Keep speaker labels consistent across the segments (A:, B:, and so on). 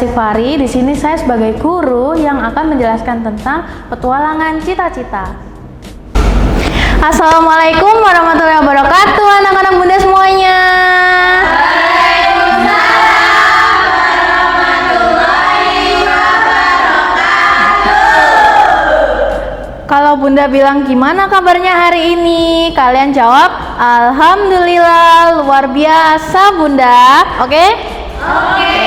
A: Sifari. Di sini saya sebagai guru yang akan menjelaskan tentang petualangan cita-cita. Assalamualaikum warahmatullahi wabarakatuh, anak-anak bunda semuanya. Kalau bunda bilang gimana kabarnya hari ini, kalian jawab alhamdulillah, luar biasa bunda. Oke? Oke.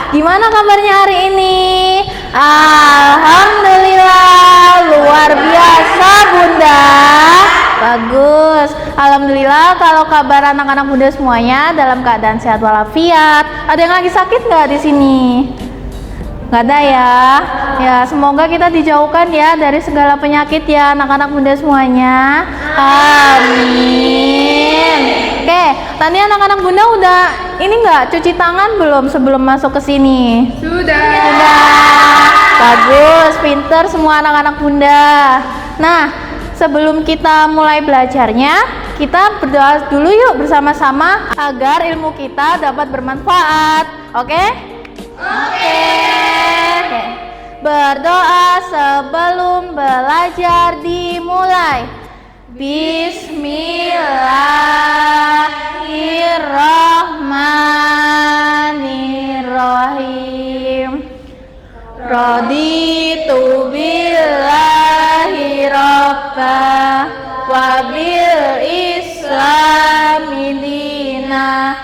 A: Gimana kabarnya hari ini? Alhamdulillah, luar biasa bunda. Bagus. Alhamdulillah kalau kabar anak-anak bunda semuanya dalam keadaan sehat walafiat. Ada yang lagi sakit nggak di sini? Nggak ada ya? Ya, semoga kita dijauhkan ya dari segala penyakit ya anak-anak bunda semuanya. Amin. Oke, tadi anak-anak bunda udah ini nggak cuci tangan belum sebelum masuk ke sini? Sudah. Bagus, pinter semua anak-anak bunda. Nah, sebelum kita mulai belajarnya, kita berdoa dulu yuk bersama-sama agar ilmu kita dapat bermanfaat. Oke? Oke. Berdoa sebelum belajar dimulai. Bismillahirrahmanirrahim. Raditu billahi rabba wa bil islami dina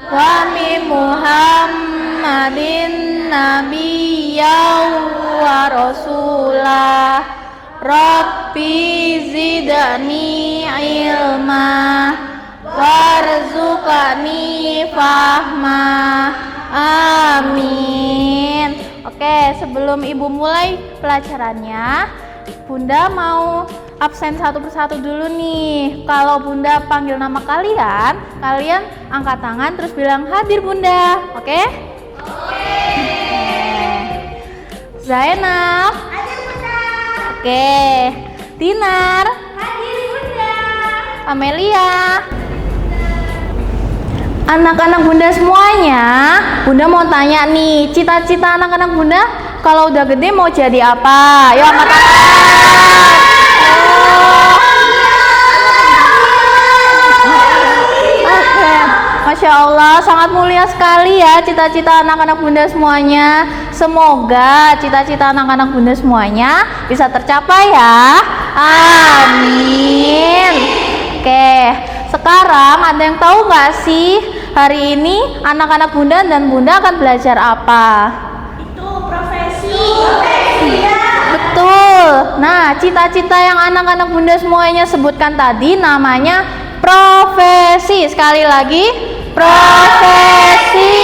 A: wa mi Muhammadin nabiyyan wa rasulah. Rabbi zidni ilma warzuqni fahma. Amin. Oke, sebelum ibu mulai pelajarannya, bunda mau absen satu persatu dulu nih. Kalau bunda panggil nama kalian, kalian angkat tangan terus bilang hadir bunda. Oke? Oke. Zainab. Hadir bunda. Oke. Dinar. Hadir bunda. Amelia. Anak-anak bunda semuanya, bunda mau tanya nih, cita-cita anak-anak bunda kalau udah gede mau jadi apa? Yuk angkat tangan. Oke, Masya Allah, sangat mulia sekali ya cita-cita anak-anak bunda semuanya. Semoga cita-cita anak-anak bunda semuanya bisa tercapai ya. Amin. Oke, sekarang ada yang tahu nggak sih hari ini anak-anak bunda dan bunda akan belajar apa?
B: Itu profesi ya.
A: Betul. Nah, cita-cita yang anak-anak bunda semuanya sebutkan tadi namanya profesi. Sekali lagi, profesi.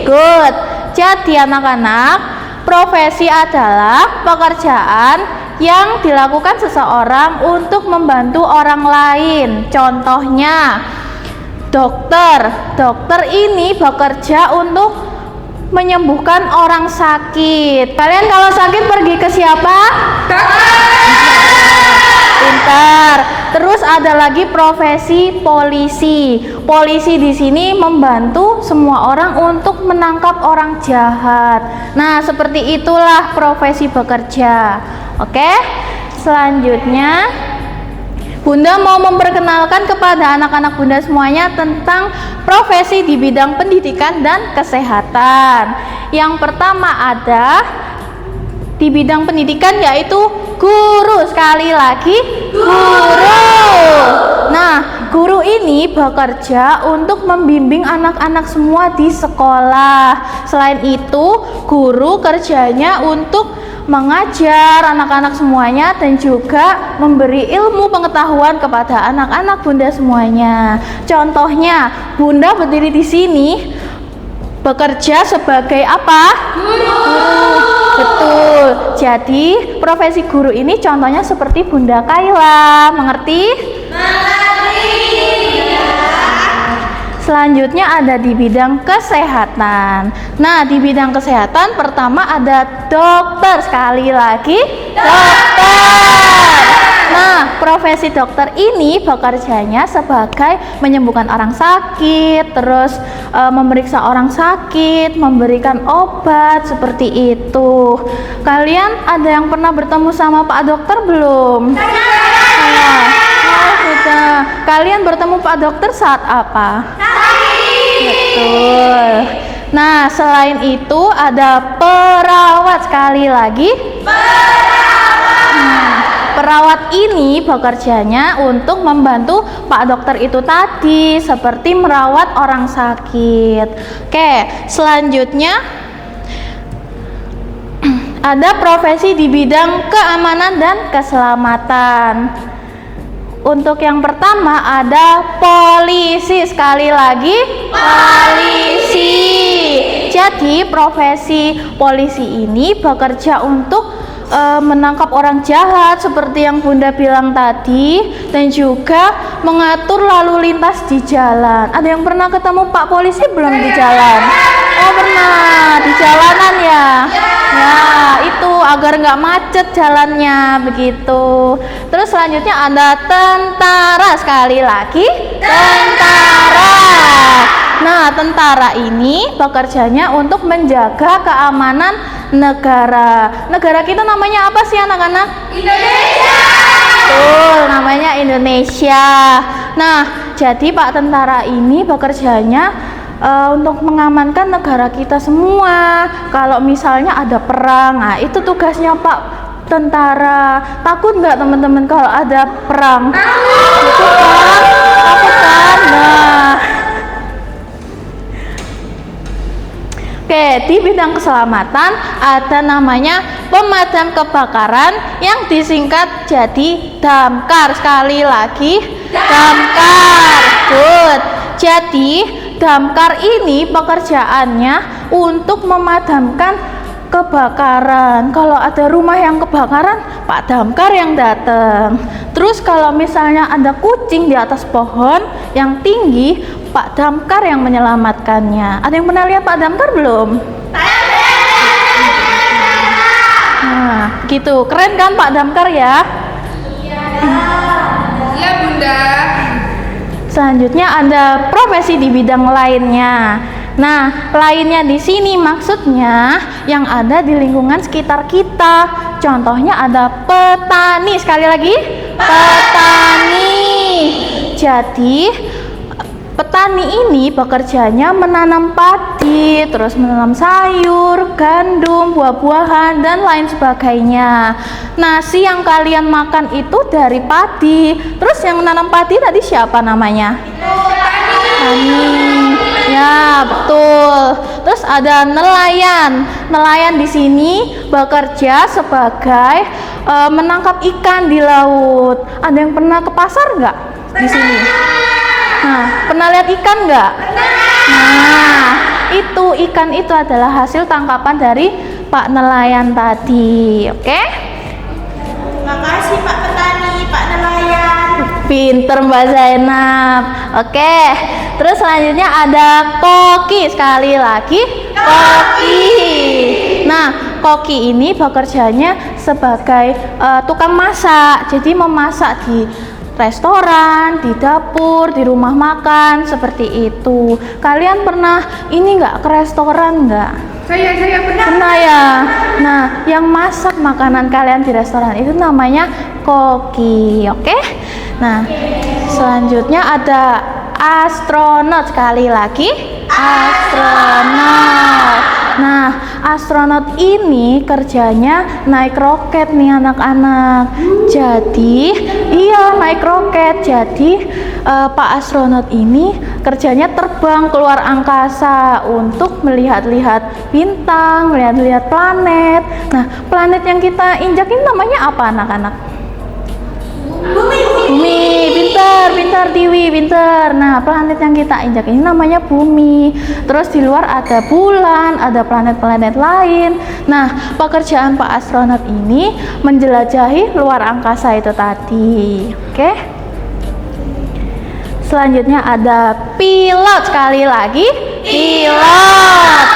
A: Good. Jadi anak-anak, profesi adalah pekerjaan yang dilakukan seseorang untuk membantu orang lain. Contohnya, dokter. Dokter ini bekerja untuk menyembuhkan orang sakit. Kalian kalau sakit pergi ke siapa? Pintar. Terus ada lagi profesi polisi. Polisi di sini membantu semua orang untuk menangkap orang jahat. Nah, seperti itulah profesi bekerja. Oke? Selanjutnya, bunda mau memperkenalkan kepada anak-anak bunda semuanya tentang profesi di bidang pendidikan dan kesehatan. Yang pertama ada di bidang pendidikan yaitu guru. Sekali lagi, guru. Nah, guru ini bekerja untuk membimbing anak-anak semua di sekolah. Selain itu, guru kerjanya untuk mengajar anak-anak semuanya dan juga memberi ilmu pengetahuan kepada anak-anak bunda semuanya. Contohnya, bunda berdiri di sini bekerja sebagai apa? Guru. Betul. Jadi, profesi guru ini contohnya seperti Bunda Kaila. Mengerti? Mengerti. Selanjutnya ada di bidang kesehatan. Nah, di bidang kesehatan pertama ada dokter. Sekali lagi, dokter. Nah, profesi dokter ini bekerjanya sebagai menyembuhkan orang sakit, terus memeriksa orang sakit, memberikan obat, seperti itu. Kalian ada yang pernah bertemu sama Pak Dokter belum? Oh, sudah. Kalian bertemu Pak Dokter saat apa? Betul. Nah, selain itu ada perawat, sekali lagi. Perawat ini bekerjanya untuk membantu Pak Dokter itu tadi, seperti merawat orang sakit. Oke, selanjutnya ada profesi di bidang keamanan dan keselamatan. Untuk yang pertama ada polisi, sekali lagi polisi. Jadi profesi polisi ini bekerja untuk menangkap orang jahat seperti yang Bunda bilang tadi, dan juga mengatur lalu lintas di jalan. Ada yang pernah ketemu Pak Polisi belum di jalan? Oh, pernah di jalanan ya? Ya, itu agar nggak macet jalannya, begitu. Terus selanjutnya ada tentara, sekali lagi tentara. Nah, tentara ini bekerjanya untuk menjaga keamanan negara. Negara kita namanya apa sih anak-anak? Indonesia. Betul, namanya Indonesia. Nah, jadi Pak tentara ini bekerjanya untuk mengamankan negara kita semua. Kalau misalnya ada perang, nah itu tugasnya Pak tentara. Takut nggak teman-teman kalau ada perang? Itu kan, takut kan? Nah, oke, di bidang keselamatan ada namanya pemadam kebakaran yang disingkat jadi damkar. Sekali lagi damkar. Good. Jadi damkar ini pekerjaannya untuk memadamkan kebakaran. Kalau ada rumah yang kebakaran, Pak Damkar yang datang. Terus kalau misalnya ada kucing di atas pohon yang tinggi, Pak Damkar yang menyelamatkannya. Ada yang pernah lihat Pak Damkar belum? Nah, gitu. Keren kan Pak Damkar ya?
B: Iya, Bunda.
A: Selanjutnya ada profesi di bidang lainnya. Nah, lainnya di sini maksudnya yang ada di lingkungan sekitar kita. Contohnya ada petani. Sekali lagi, petani. Jadi petani ini bekerjanya menanam padi, terus menanam sayur, gandum, buah-buahan, dan lain sebagainya. Nasi yang kalian makan itu dari padi. Terus yang menanam padi tadi siapa namanya? Petani. Ya, betul. Terus ada nelayan. Nelayan di sini bekerja sebagai menangkap ikan di laut. Ada yang pernah ke pasar nggak di sini? Nah, pernah lihat ikan nggak? Nah, itu ikan itu adalah hasil tangkapan dari Pak nelayan tadi. Oke?
B: Terima kasih Pak Petani, Pak Nelayan.
A: Pinter Mbak Zainab. Oke, terus selanjutnya ada koki. Sekali lagi koki. Nah, koki ini bekerjanya sebagai tukang masak. Jadi memasak di restoran, di dapur, di rumah makan, seperti itu. Kalian pernah ini nggak ke restoran nggak?
B: Saya pernah.
A: Pernah ya. Nah, yang masak makanan kalian di restoran itu namanya koki, oke? Nah, selanjutnya ada astronot. Sekali lagi, astronot. Nah, astronot ini kerjanya naik roket nih anak-anak. Jadi, iya naik roket. Jadi, Pak astronot ini kerjanya terbang keluar angkasa untuk melihat-lihat bintang, melihat-lihat planet. Nah, planet yang kita injak ini namanya apa anak-anak? Bumi. Pintar Tiwi, pintar. Nah, planet yang kita injak ini namanya bumi. Terus di luar ada bulan, ada planet-planet lain. Nah, pekerjaan Pak astronot ini menjelajahi luar angkasa itu tadi. Oke? Selanjutnya ada pilot. Sekali lagi, pilot.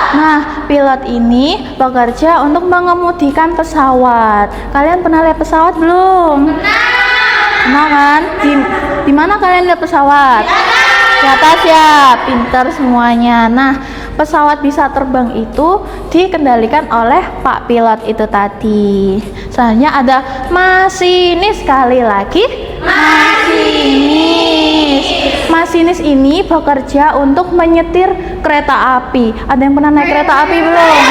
A: Nah, pilot ini bekerja untuk mengemudikan pesawat. Kalian pernah lihat pesawat belum?
B: Pernah.
A: Kenal kan? Di mana kalian lihat pesawat? Di atas ya, pintar semuanya. Nah, pesawat bisa terbang itu dikendalikan oleh Pak Pilot itu tadi. Selanjutnya ada masinis, sekali lagi masinis. Masinis ini bekerja untuk menyetir kereta api. Ada yang pernah naik kereta api belum?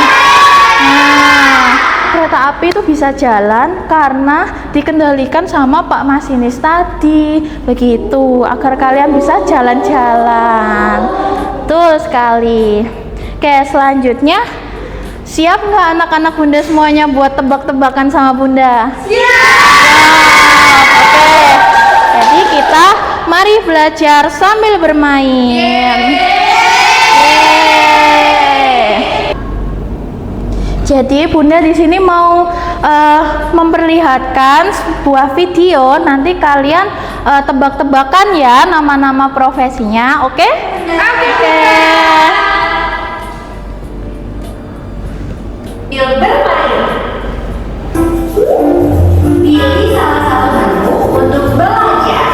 A: Nah, kereta api itu bisa jalan karena dikendalikan sama Pak Masinis tadi. Begitu, agar kalian bisa jalan-jalan. Betul sekali. Oke, selanjutnya siap nggak anak-anak Bunda semuanya buat tebak-tebakan sama Bunda? Siap. Oke. Jadi kita mari belajar sambil bermain. Jadi Bunda di sini mau memperlihatkan sebuah video. Nanti kalian tebak-tebakan ya nama-nama profesinya, oke? Oke.
C: Bermain. Pilih salah satu menu untuk belajar.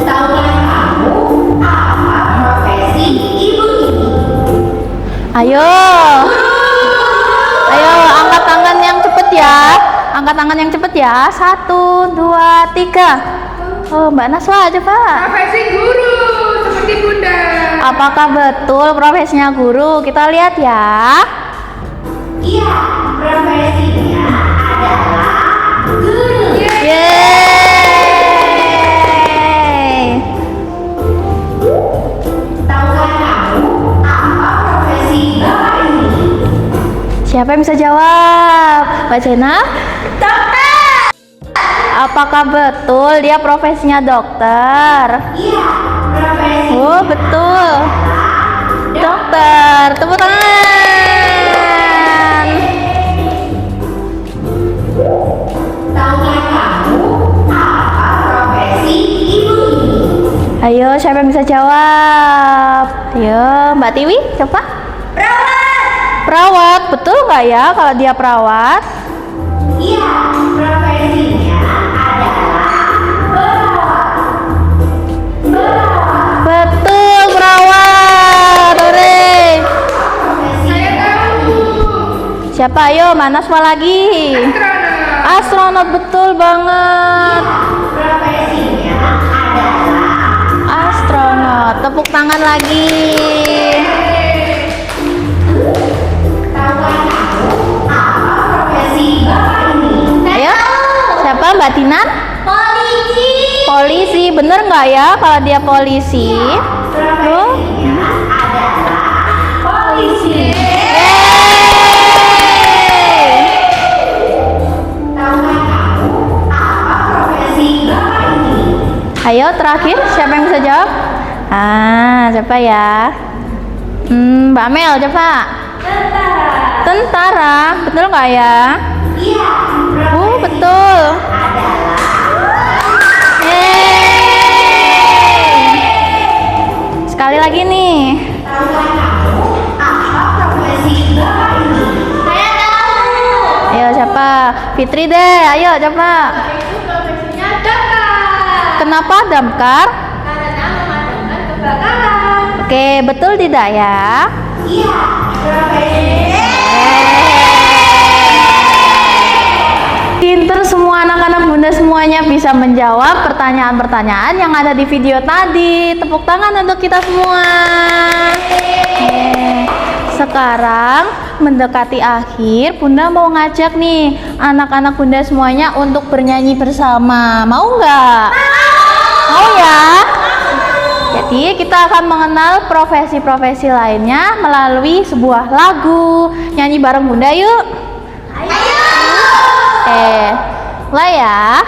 C: Tahukah kamu apa profesi ibu ini?
A: Ayo. Ayo angkat tangan yang cepet ya. Angkat tangan yang cepet ya. 1, 2, 3. Oh, Mbak Naswa aja, Pak.
B: Profesi guru seperti Bunda.
A: Apakah betul profesinya guru? Kita lihat ya.
C: Iya, profesinya adalah guru.
A: Yeay.
C: Tahukah kamu apa profesi bapak ini?
A: Siapa yang bisa jawab? Mbak Jena?
C: Dokter.
A: Apakah betul dia profesinya dokter?
C: Iya, profesi.
A: Oh, betul. Dokter, tepuk tangan.
C: Tahukah kamu apa profesi ibu ini?
A: Ayo, siapa yang bisa jawab? Ayo, Mbak Tiwi, coba.
C: Perawat.
A: Perawat, betul nggak ya kalau dia perawat?
C: Iya, profesinya adalah perawat. Perawat.
A: Betul, perawat. Hore.
C: Profesinya
A: Siapa? Ayo, mana semua lagi? Astronot, betul banget.
C: profesinya adalah
A: Astronot, tepuk tangan lagi.
C: tahukah kamu apa profesi bapak ini?
A: Ayo, siapa? Mbak Tina?
C: Polisi.
A: Polisi, bener nggak ya kalau dia polisi?
C: Profesinya adalah polisi. Tahukah kamu apa profesi bapak ini?
A: Ayo, terakhir siapa yang bisa jawab? Siapa ya? Mbak Mel, coba.
C: Tentara.
A: Tentara, betul nggak ya?
C: Iya,
A: Betul.
C: adalah
A: Yeay. Sekali lagi nih.
C: tahukah kamu apa profesi bapak ini? Saya tahu.
A: Ayo siapa? Fitri deh, ayo coba.
B: Itu profesinya dokter.
A: Kenapa damkar?
B: Karena memadamkan kebakaran.
A: Oke, betul tidak ya?
C: Iya, profesi.
A: Pinter semua anak-anak Bunda semuanya bisa menjawab pertanyaan-pertanyaan yang ada di video tadi. Tepuk tangan untuk kita semua. Sekarang mendekati akhir, Bunda mau ngajak nih anak-anak Bunda semuanya untuk bernyanyi bersama. Mau nggak? Mau ya? Jadi kita akan mengenal profesi-profesi lainnya melalui sebuah lagu. Nyanyi bareng Bunda yuk. Mulai ya.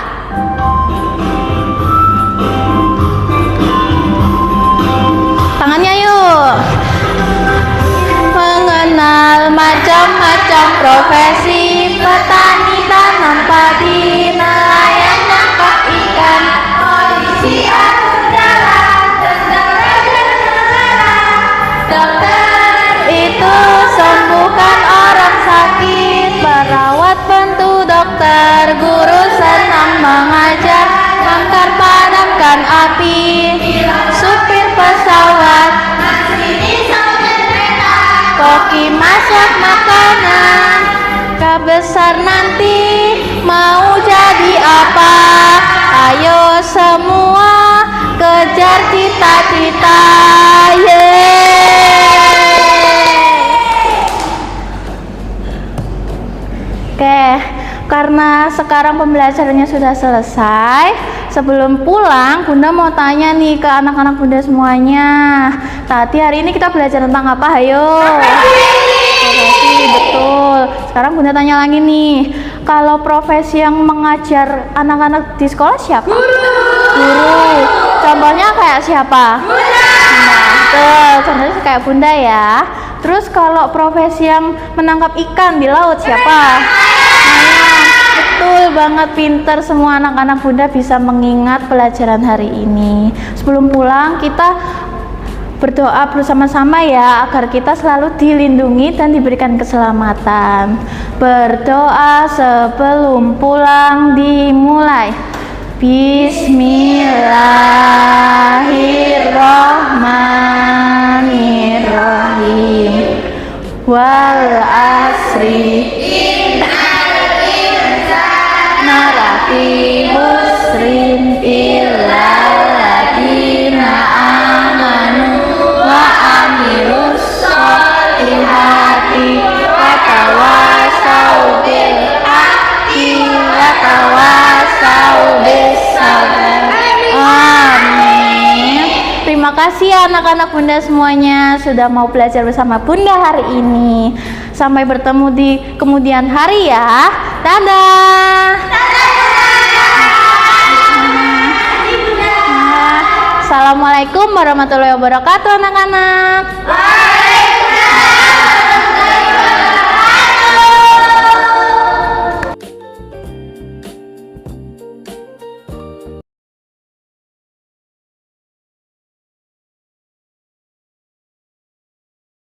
A: Tangannya yuk. Mengenal macam-macam profesi, petani tanam padi, nelayan nangkap ikan, polisi atur jalan, tentara dokter itu sembuhkan orang sakit, perawat bantu dokter. dokter, guru senang mengajar, bangkar padamkan api, supir pesawat, koki masak makanan. Kau besar nanti mau jadi apa? Ayo semua kejar cita-cita. Oke, karena sekarang pembelajarannya sudah selesai, sebelum pulang Bunda mau tanya nih ke anak-anak Bunda semuanya. Tadi hari ini kita belajar tentang apa? Ayo. Profesi, betul. Sekarang Bunda tanya lagi nih, kalau profesi yang mengajar anak-anak di sekolah siapa? Guru. Contohnya kayak siapa? Bunda. Betul, contohnya kayak Bunda ya. Terus kalau profesi yang menangkap ikan di laut siapa? Betul banget, pinter semua anak-anak Bunda bisa mengingat pelajaran hari ini. Sebelum pulang kita berdoa bersama-sama ya, agar kita selalu dilindungi dan diberikan keselamatan. Berdoa sebelum pulang dimulai. Bismillahirrahmanirrahim. Wal asri narafi husrin illal ladina amanu wa amilus solihati wa tawasau bil haqqi wa tawasau bis sabr. Amin. Terima kasih ya anak-anak Bunda semuanya sudah mau belajar bersama Bunda hari ini. Sampai bertemu di kemudian hari ya. Dadah. Assalamualaikum warahmatullahi wabarakatuh anak-anak.